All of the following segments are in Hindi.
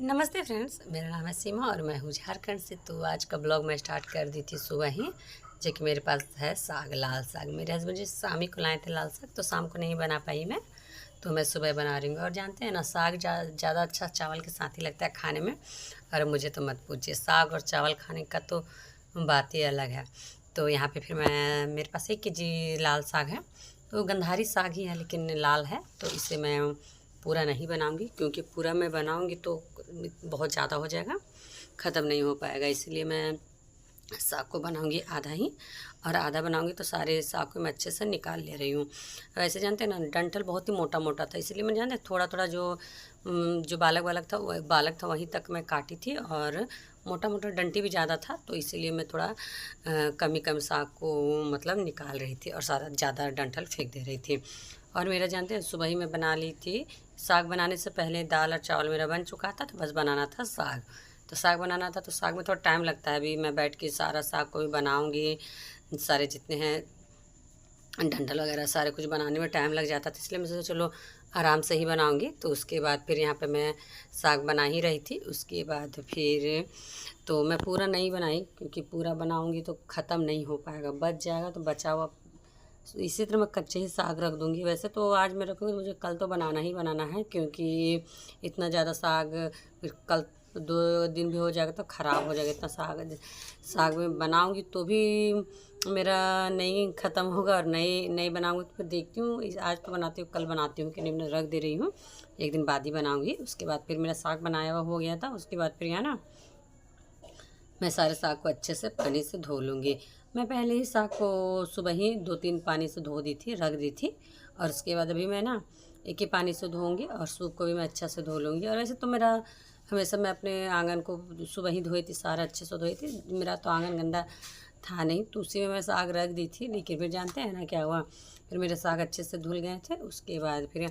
नमस्ते फ्रेंड्स, मेरा नाम है सीमा और मैं हूँ झारखंड से। तो आज का ब्लॉग मैं स्टार्ट कर दी थी सुबह ही, जो कि मेरे पास है साग, लाल साग। मेरे हस्बैंड जी शाम ही को लाए थे लाल साग, तो शाम को नहीं बना पाई मैं, तो मैं सुबह बना रही हूँ। और जानते हैं ना, साग ज़्यादा अच्छा चावल के साथ ही लगता है खाने में। और मुझे तो मत पूछिए, साग और चावल खाने का तो बात ही अलग है। तो यहाँ पे फिर मैं, मेरे पास 1 केजी लाल साग है। तो गंधारी साग ही है लेकिन लाल है, तो इसे मैं पूरा नहीं बनाऊंगी, क्योंकि पूरा मैं बनाऊंगी तो बहुत ज़्यादा हो जाएगा, ख़त्म नहीं हो पाएगा। इसलिए मैं साग को बनाऊंगी आधा ही, और आधा बनाऊंगी तो सारे साग को मैं अच्छे से निकाल ले रही हूँ। वैसे जानते हैं ना, डंठल बहुत ही मोटा मोटा था, इसलिए मैं जानते थोड़ा थोड़ा जो बालक वालक था, वो बालक था वहीं तक मैं काटी थी। और मोटा मोटा डंटी भी ज़्यादा था, तो इसीलिए मैं थोड़ा कम ही कम साग को मतलब निकाल रही थी और सारा ज़्यादा डंठल फेंक दे रही थी। और मेरा जानते हैं, सुबह ही मैं बना ली थी। साग बनाने से पहले दाल और चावल मेरा बन चुका था, तो बस बनाना था साग। तो साग बनाना था, तो साग में थोड़ा टाइम लगता है। अभी मैं बैठ के सारा साग को भी बनाऊंगी, सारे जितने हैं डंठल वगैरह सारे कुछ बनाने में टाइम लग जाता था, इसलिए मैं सोचा चलो आराम से ही बनाऊंगी। तो उसके बाद फिर यहाँ पे मैं साग बना ही रही थी। उसके बाद फिर तो मैं पूरा नहीं बनाई, क्योंकि पूरा बनाऊंगी तो ख़त्म नहीं हो पाएगा, बच जाएगा। तो बचा हुआ इसी तरह मैं कच्चे ही साग रख दूंगी। वैसे तो आज मैं रखूँगी, मुझे कल तो बनाना ही बनाना है, क्योंकि इतना ज़्यादा साग फिर कल 2 दिन भी हो जाएगा तो ख़राब हो जाएगा। इतना साग साग में बनाऊंगी तो भी मेरा नहीं ख़त्म होगा, और नहीं नहीं बनाऊंगी तो फिर देखती हूँ, आज तो बनाती हूँ कल बनाती हूँ कि नहीं, मैं रख दे रही हूँ। एक दिन बाद ही बनाऊंगी। उसके बाद फिर मेरा साग बनाया हुआ हो गया था। उसके बाद फिर यहाँ ना मैं सारे साग को अच्छे से पानी से धो लूँगी। मैं पहले ही साग को सुबह ही 2-3 पानी से धो दी थी, रख दी थी। और उसके बाद अभी मैं ना एक ही पानी से धोऊंगी, और सूप को भी मैं अच्छा से धो लूँगी। और वैसे तो मेरा हमेशा मैं अपने आंगन को सुबह ही धोई थी, सारा अच्छे से धोई थी। मेरा तो आंगन गंदा था नहीं, तो उसी में मैं साग रख दी थी। लेकिन फिर जानते हैं ना क्या हुआ, फिर मेरे साग अच्छे से धुल गए थे। उसके बाद फिर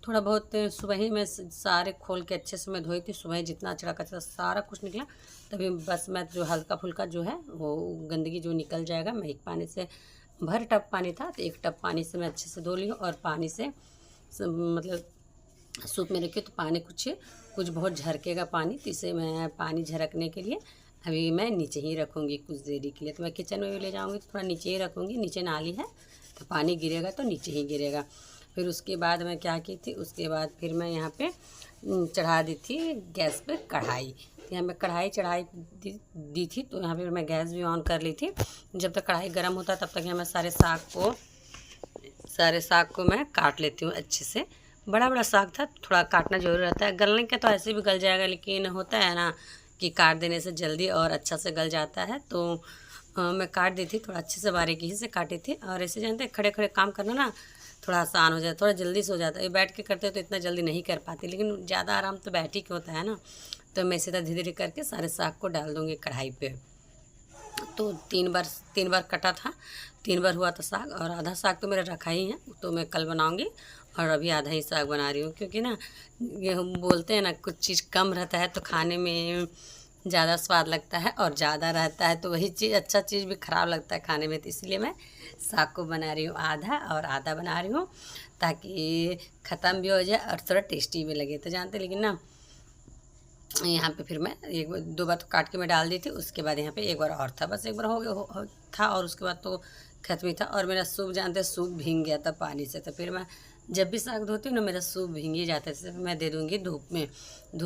थोड़ा बहुत सुबह ही मैं सारे खोल के अच्छे से मैं धोई थी। सुबह ही जितना अचड़ा कचरा सारा कुछ निकला, तभी बस मैं जो हल्का फुल्का जो है वो गंदगी जो निकल जाएगा। मैं एक पानी से, भर टब पानी था तो एक टब पानी से मैं अच्छे से धो ली हूँ। और पानी से मतलब सूप में रखी तो पानी कुछ कुछ बहुत झरकेगा पानी, तो इसे मैं पानी झरकने के लिए अभी मैं नीचे ही रखूँगी कुछ देरी के लिए। तो मैं किचन में भी ले जाऊँगी तो थोड़ा नीचे ही रखूँगी, नीचे नाली है तो पानी गिरेगा तो नीचे ही गिरेगा। फिर उसके बाद मैं क्या की थी, उसके बाद फिर मैं यहाँ पे चढ़ा दी थी गैस पे कढ़ाई। तो यहाँ मैं कढ़ाई चढ़ाई दी थी, तो यहाँ पे मैं गैस भी ऑन कर ली थी। जब तक कढ़ाई गर्म होता तब तक यहाँ मैं सारे साग को मैं काट लेती हूँ अच्छे से। बड़ा बड़ा साग था, थोड़ा काटना जरूर रहता है। गलने का तो ऐसे भी गल जाएगा, लेकिन होता है ना कि काट देने से जल्दी और अच्छा से गल जाता है। तो मैं काट दी थी, थोड़ा अच्छे से बारीकी से काटी थी। और ऐसे जानते हैं, खड़े खड़े काम करना ना थोड़ा आसान हो जाता है, थोड़ा जल्दी से हो जाता है। ये बैठ के करते हो तो इतना जल्दी नहीं कर पाती, लेकिन ज़्यादा आराम तो बैठ ही के होता है ना। तो मैं इसी तरह धीरे धीरे करके सारे साग को डाल दूँगी कढ़ाई पे। तो 3 बार कटा था, 3 बार हुआ था साग। और आधा साग तो मेरा रखा ही है, तो मैं कल बनाऊंगी। और अभी आधा ही साग बना रही हूँ, क्योंकि ना ये हम बोलते हैं ना, कुछ चीज़ कम रहता है तो खाने में ज़्यादा स्वाद लगता है, और ज़्यादा रहता है तो वही चीज़, अच्छा चीज़ भी ख़राब लगता है खाने में। तो इसलिए मैं साग को बना रही हूँ आधा, और आधा बना रही हूँ ताकि ख़त्म भी हो जाए और थोड़ा टेस्टी भी लगे। तो जानते, लेकिन ना यहाँ पे फिर मैं 1-2 बार तो काट के मैं डाल दी थी। उसके बाद यहाँ पे एक बार और था, बस एक बार हो गया था, और उसके बाद तो खत्म ही था। और मेरा सूप जानते हैं, सूप भीग गया था पानी से। तो फिर मैं जब भी साग धोती हूँ ना, मेरा सूप भीग ही जाता है। सिर्फ मैं दे दूँगी धूप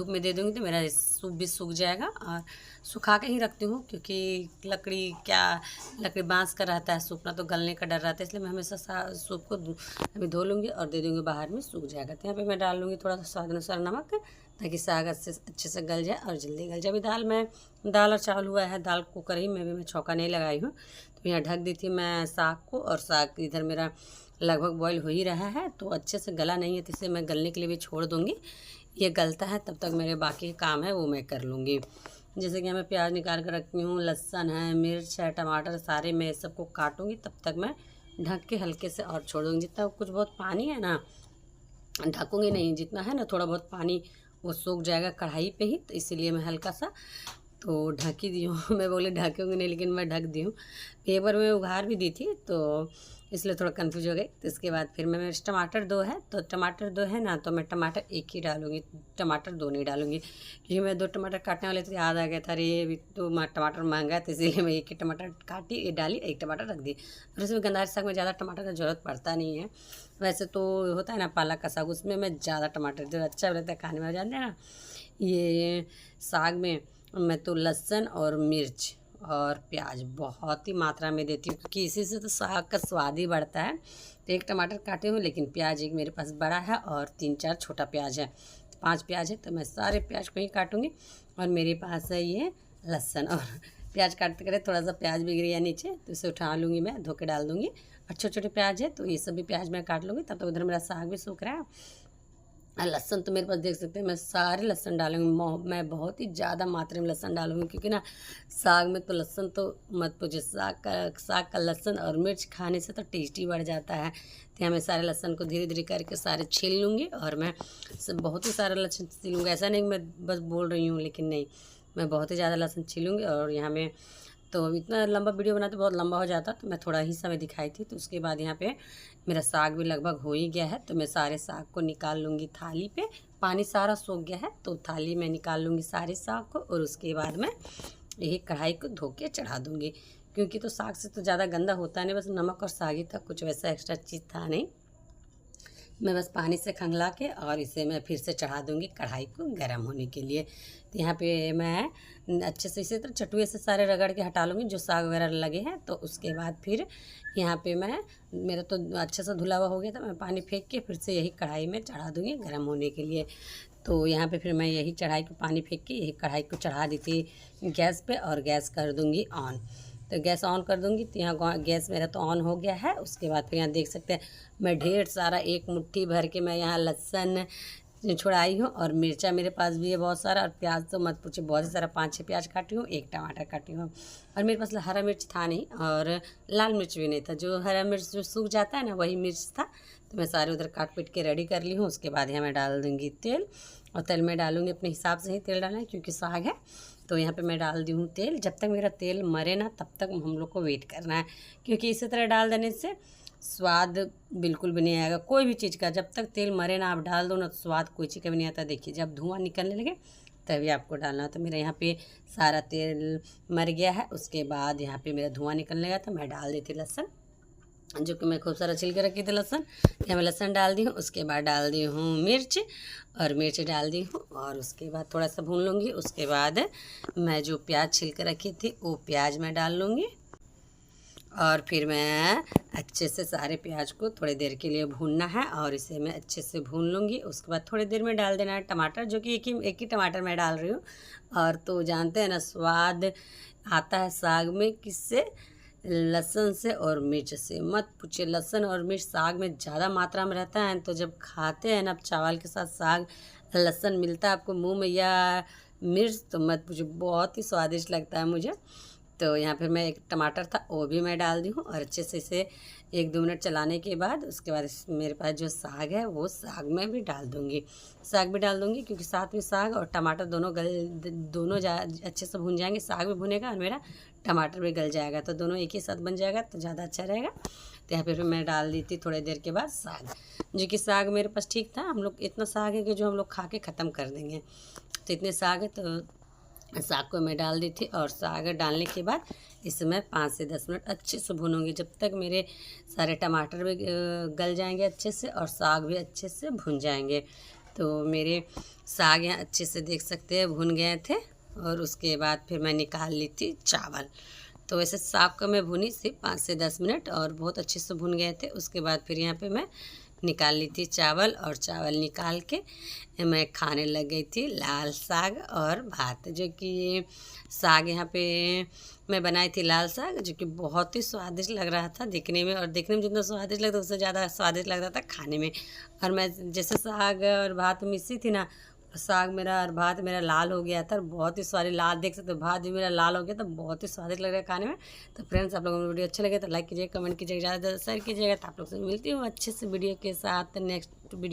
में दे दूँगी तो मेरा सूप भी सूख जाएगा। और सुखा के ही रखती हूँ, क्योंकि लकड़ी बाँस का रहता है, सूखना तो गलने का डर रहता है। इसलिए मैं हमेशा सूप को अभी धो लूँगी और दे दूँगी, बाहर में सूख जाएगा। तो यहाँ पे मैं डाल लूँगी थोड़ा सा स्वाद अनुसार नमक, ताकि साग अच्छे से गल जाए और जल्दी गल जाए। अभी दाल और चावल हुआ है, दाल कुकर ही में भी मैं छौंका नहीं लगाई हूँ। तो यहाँ ढक दी थी मैं साग को, और साग इधर मेरा लगभग बॉईल हो ही रहा है। तो अच्छे से गला नहीं है, तो इसे मैं गलने के लिए भी छोड़ दूँगी। ये गलता है तब तक मेरे बाकी काम है वो मैं कर लूँगी। जैसे कि मैं प्याज निकाल कर रखती हूँ, लहसुन है, मिर्च है, टमाटर, सारे मैं सबको काटूँगी। तब तक मैं ढक के हल्के से और छोड़ दूँगी। जितना कुछ बहुत पानी है ना, ढकूँगी नहीं, जितना है ना थोड़ा बहुत पानी वो सूख जाएगा कढ़ाई पे ही। तो इसीलिए मैं हल्का सा तो ढक ही दी हूँ। मैं बोले ढकूँगी नहीं, लेकिन मैं ढक दी हूँ। एक बार मैं उघार भी दी थी, तो इसलिए थोड़ा कंफ्यूज हो गई। तो इसके बाद फिर मैं मेरे टमाटर 2 है, तो टमाटर 2 है ना, तो मैं टमाटर 1 ही डालूँगी, टमाटर 2 नहीं डालूँगी, क्योंकि मैं 2 टमाटर काटने वाले थे, याद आ गया था, अरे ये तो टमाटर महंगा है, तो इसीलिए मैं 1 ही टमाटर काटी, डाली, 1 टमाटर रख दी। और इसमें गंधारी साग में ज़्यादा टमाटर का ज़रूरत पड़ता नहीं है। वैसे तो होता है ना पालक का साग, उसमें मैं ज़्यादा टमाटर जो अच्छा लगता है खाने में, जानते हैं ना। ये साग में मैं तो लहसुन और मिर्च और प्याज बहुत ही मात्रा में देती हूँ, क्योंकि इसी से तो साग का स्वाद ही बढ़ता है। तो 1 टमाटर काटे हुए, लेकिन प्याज एक मेरे पास बड़ा है और 3-4 छोटा प्याज है, 5 प्याज है, तो मैं सारे प्याज को ही काटूँगी। और मेरे पास है ये लहसुन, और प्याज काटते करे थोड़ा सा प्याज भी गिर गया नीचे, तो इसे उठा लूँगी, मैं धो के डाल दूँगी। और छोटे छोटे प्याज है, तो ये सभी प्याज मैं काट लूँगी। तब तक उधर मेरा साग भी सूख रहा है। और लहसुन तो मेरे पास देख सकते हैं, मैं सारे लहसुन डालूँगी, मैं बहुत ही ज़्यादा मात्रा में लहसुन डालूँगी, क्योंकि ना साग में तो लहसुन तो मत पूछिए, साग का लहसुन और मिर्च खाने से तो टेस्ट ही बढ़ जाता है। तो यहाँ मैं सारे लहसुन को धीरे धीरे करके सारे छील लूँगी, और मैं सब बहुत ही सारा लहसुन छीलूँगी। ऐसा नहीं कि मैं बस बोल रही हूँ, लेकिन नहीं, मैं बहुत ही ज़्यादा लहसुन छीलूँगी। और यहाँ में तो इतना लंबा वीडियो बनाते बहुत लंबा हो जाता, तो मैं थोड़ा ही समय दिखाई थी। तो उसके बाद यहाँ पे मेरा साग भी लगभग हो ही गया है, तो मैं सारे साग को निकाल लूँगी थाली पे। पानी सारा सूख गया है, तो थाली में निकाल लूँगी सारे साग को, और उसके बाद मैं यही कढ़ाई को धो के चढ़ा दूँगी, क्योंकि तो साग से तो ज़्यादा गंदा होता नहीं, बस नमक और साग ही था, कुछ वैसा एक्स्ट्रा चीज़ था नहीं। मैं बस पानी से खंगला के और इसे मैं फिर से चढ़ा दूँगी कढ़ाई को गर्म होने के लिए। तो यहाँ पे मैं अच्छे से इसी तरह चटुए से सारे रगड़ के हटा लूँगी जो साग वगैरह लगे हैं। तो उसके बाद फिर यहाँ पे मैं, मेरा तो अच्छे से धुला हुआ हो गया था, मैं पानी फेंक के फिर से यही कढ़ाई में चढ़ा दूँगी गर्म होने के लिए। तो यहाँ पे फिर मैं यही चढ़ाई को पानी फेंक के यही कढ़ाई को चढ़ा दी थी गैस पे, और गैस कर दूँगी ऑन। तो गैस ऑन कर दूँगी। तो यहाँ गैस मेरा तो ऑन हो गया है। उसके बाद फिर यहाँ देख सकते हैं मैं ढेर सारा 1 मुट्ठी भर के मैं यहाँ लहसुन छुड़ाई हूँ, और मिर्चा मेरे पास भी है बहुत सारा, और प्याज तो मत पूछिए, बहुत ही सारा 5-6 प्याज काटी हूँ, 1 टमाटर काटी हूँ। और मेरे पास हरा मिर्च था नहीं, और लाल मिर्च भी नहीं था, जो हरा मिर्च जो सूख जाता है ना वही मिर्च था। तो मैं सारे उधर काट पीट के रेडी कर ली हूँ। उसके बाद यहाँ मैं डाल दूँगी तेल, और तेल में डालूँगी अपने हिसाब से ही तेल डालना है, क्योंकि साग है। तो यहाँ पे मैं डाल दी हूँ तेल। जब तक मेरा तेल मरे ना तब तक हम लोग को वेट करना है, क्योंकि इसी तरह डाल देने से स्वाद बिल्कुल भी नहीं आएगा कोई भी चीज़ का। जब तक तेल मरे ना आप डाल दो ना, तो स्वाद कोई चीज़ का भी नहीं आता। देखिए जब धुआं निकलने लगे तभी आपको डालना। तो मेरा यहाँ पे सारा तेल मर गया है। उसके बाद यहाँ पे मेरा धुआं निकलने लगा, तो मैं डाल दी थी लहसुन, जो कि मैं खूब सारा छिल के रखी थी लहसुन। यहाँ मैं लहसुन डाल दी हूँ। उसके बाद डाल दी हूँ मिर्च, और मिर्च डाल दी हूँ, और उसके बाद थोड़ा सा भून लूँगी। उसके बाद मैं जो प्याज छिल के रखी थी वो प्याज मैं डाल लूँगी, और फिर मैं अच्छे से सारे प्याज को थोड़ी देर के लिए भूनना है, और इसे मैं अच्छे से भून लूँगी। उसके बाद थोड़ी देर में डाल देना है टमाटर, जो कि एक ही टमाटर मैं डाल रही हूँ। और तो जानते हैं ना स्वाद आता है साग में किससे, लहसुन से और मिर्च से। मत पूछिए, लहसुन और मिर्च साग में ज़्यादा मात्रा में रहता है। तो जब खाते हैं ना आप चावल के साथ साग, लहसुन मिलता है आपको मुंह में या मिर्च, तो मत पूछिए बहुत ही स्वादिष्ट लगता है मुझे। तो यहाँ फिर मैं 1 टमाटर था वो भी मैं डाल दी हूँ, और अच्छे से इसे 1-2 मिनट चलाने के बाद उसके बाद मेरे पास जो साग है वो साग में भी डाल दूँगी, साग भी डाल दूँगी, क्योंकि साथ में साग और टमाटर दोनों अच्छे से भून जाएंगे। साग भी भुनेगा और मेरा टमाटर भी गल जाएगा, तो दोनों एक ही साथ बन जाएगा, तो ज़्यादा अच्छा रहेगा। तो यहाँ पे फिर मैं डाल दी थी थोड़ी देर के बाद साग, जो कि साग मेरे पास ठीक था। हम लोग इतना साग है कि जो हम लोग खा के ख़त्म कर देंगे, तो इतने साग है। तो साग को मैं डाल दी थी, और साग डालने के बाद इसमें 5 से 10 मिनट अच्छे से भूनूंगी, जब तक मेरे सारे टमाटर भी गल जाएंगे अच्छे से, और साग भी अच्छे से भुन जाएंगे। तो मेरे साग यहाँ अच्छे से देख सकते हैं भुन गए थे। और उसके बाद फिर मैं निकाल ली थी चावल। तो वैसे साग को मैं भुनी सिर्फ 5 से 10 मिनट, और बहुत अच्छे से भुन गए थे। उसके बाद फिर यहाँ पे मैं निकाल ली थी चावल, और चावल निकाल के मैं खाने लग गई थी लाल साग और भात। जो कि साग यहाँ पे मैं बनाई थी लाल साग, जो कि बहुत ही स्वादिष्ट लग रहा था दिखने में, और देखने में जितना स्वादिष्ट लगता उससे ज़्यादा स्वादिष्ट लग रहा था खाने में। और मैं जैसे साग और भात मिसी थी ना, साग मेरा और भात मेरा लाल हो गया था, और बहुत ही स्वादिष्ट लाल, देख सकते हो भात भी मेरा लाल हो गया था, बहुत ही स्वादिष्ट लग रहा है खाने में। तो फ्रेंड्स आप लोगों को वीडियो अच्छा लगे तो लाइक कीजिए, कमेंट कीजिएगा, ज़्यादा से ज़्यादा शेयर कीजिएगा। तो आप लोग से मिलती हूँ अच्छे से वीडियो के साथ नेक्स्ट वीडियो।